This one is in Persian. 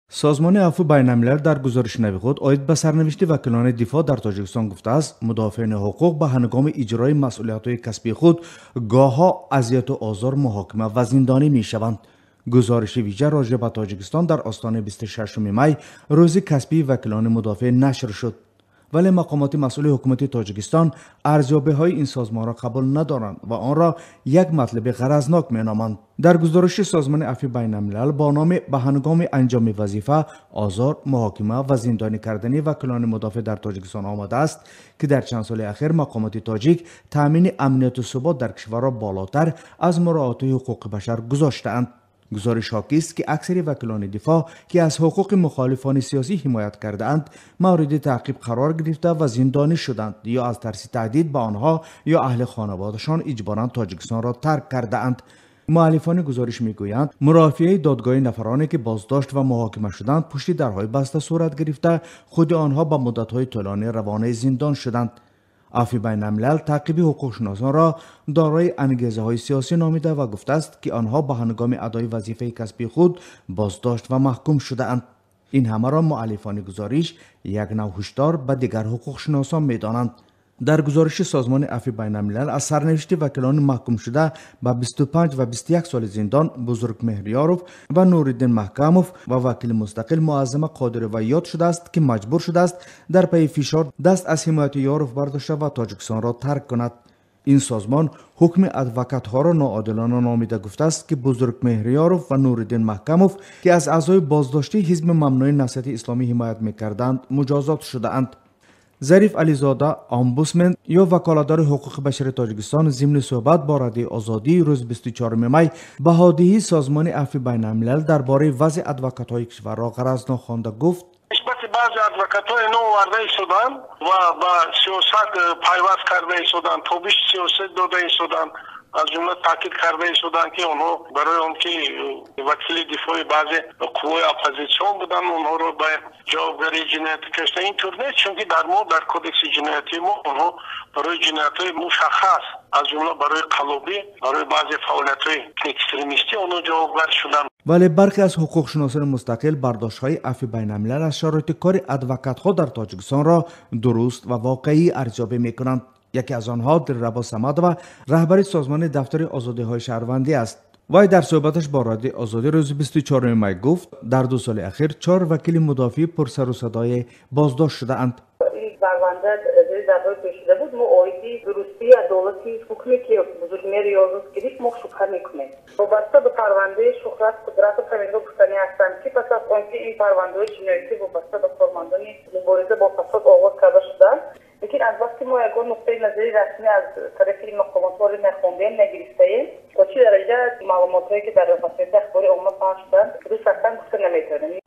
سازمان عفو بین‌الملل در گزارشنامه خود آید به سرنوشت وکیلان دفاع در تاجیکستان گفته است مدافعین حقوق به هنگام اجرای مسئولیت‌های کسبی خود گاه‌ها اذیت و آزار، محاکمه و زندانی می‌شوند. گزارش ویژه راجع به تاجیکستان در آستان 26 می روز کسبی وکیلان مدافع نشر شد. ولی مقامات مسئول حکومت تاجیکستان ارزیابی‌های این سازمان را قبول ندارند و آن را یک مطلب غرضناک می‌نامند. در گزارش سازمان عفو بین‌الملل با نام به هنگام انجام وظیفه آزار، محاکمه و زندانی کردن وکیلان مدافع در تاجیکستان آمده است که در چند سال اخیر مقامات تاجیک تامین امنیت و ثبات در کشور را بالاتر از مراعات حقوق بشر گذاشته‌اند. گزارش حاکی است که اکثر وکیلان دفاع که از حقوق مخالفان سیاسی حمایت کرده اند مورد تعقیب قرار گرفته و زندانی شدند یا از ترس تهدید به آنها یا اهل خانوادهشان اجباراً تاجیکستان را ترک کرده اند. مؤلفان گزارش میگویند مرافعه دادگاه نفرانی که بازداشت و محاکمه شدند پشت درهای بسته صورت گرفته، خود آنها به مدت‌های طولانی روانه زندان شدند. عفو بین‌الملل تعقیب حقوقشناسان را دارای انگیزه‌های سیاسی نامیده و گفته است که آنها به هنگام ادای وظیفه کسبی خود بازداشت و محکوم شده اند. این همه را مؤلفان گزارش یک نوع هشدار به دیگر حقوقشناسان می‌دانند. در گزارش سازمان عفو بین‌الملل از سرنوشت وکیلان محکوم شده به 25 و 21 سال زندان بزرگ مهریاروف و نورالدین محکموف و وکیل مستقل معظم قادری و یاد شده است که مجبور شده است در پی فشار دست از حمایت یاروف برداشته و تاجیکستان را ترک کند. این سازمان حکم ادوکات ها را ناعادلانه نامیده گفته است که بزرگ مهریاروف و نورالدین محکموف که از اعضای بازداشته حزب ممنوع نهضت اسلامی حمایت می‌کردند مجازات شده اند. ظریف علیزاده امبودسمن یا وکالتدار حقوق بشر تاجیکستان ضمن صحبت با رادیو آزادی روز 24 می به حادیه سازمان عفو بین‌الملل درباره وضع ادوکات‌های کشور را غرضناک خوانده گفت: نسبت بعضی ادوکات‌های نو وارد شدن و با سیاست پیوست کرده شدن، توبیش سیاست داده شدن، از جمله تاکید کرده شدن که اونها برای اون که وکیل دفاع بعضی قوای اپوزیسیون بودن اونها رو به جوابداری جنایتی کشیدن. اینطور نیست، چون که در کدکس جنایتی ما اونها برای جنایت‌های مشخص از جمله برای قلابی، برای بعضی فعالیت‌های اکستریمیستی اونها جوابدار شدن. ولی برخی از حقوقشناسان مستقل برداشت‌های عفو بین‌الملل از شرایط کار ادوکات‌ها در تاجیکستان را درست و واقعی ارزیابی می‌کنند. یکی از آنها دلربا صمدوه رهبر سازمان دفتر آزادی‌های شهروندی است. وی در صحبتش با رادیو آزادی روز 24 می گفت در 2 سال اخیر 4 وکیل مدافع پر سر و صدای بازداشت شده اند. پرونده دعوای پیچیده بود. ما آیدی درستی عدالتی حکمی که بزرگمهر یاروف گرفت ما شبهه میکنیم. وابسته به پرونده شهرت قدرت فهمیده گفتنی هستند که پس از آنکه این پرونده جنایتی وابسته به کارمندان مبارزه با فساد آغاز کرده شده، لیکن از وقتی ما یگان نقطه نظری رسمی از طرف این مقامات وارد نخواندیم نگرفتیم تا چه درجه معلوماتی که در وسایل اخباری عامه پخش شدن درست هستند گفته نمیتونیم.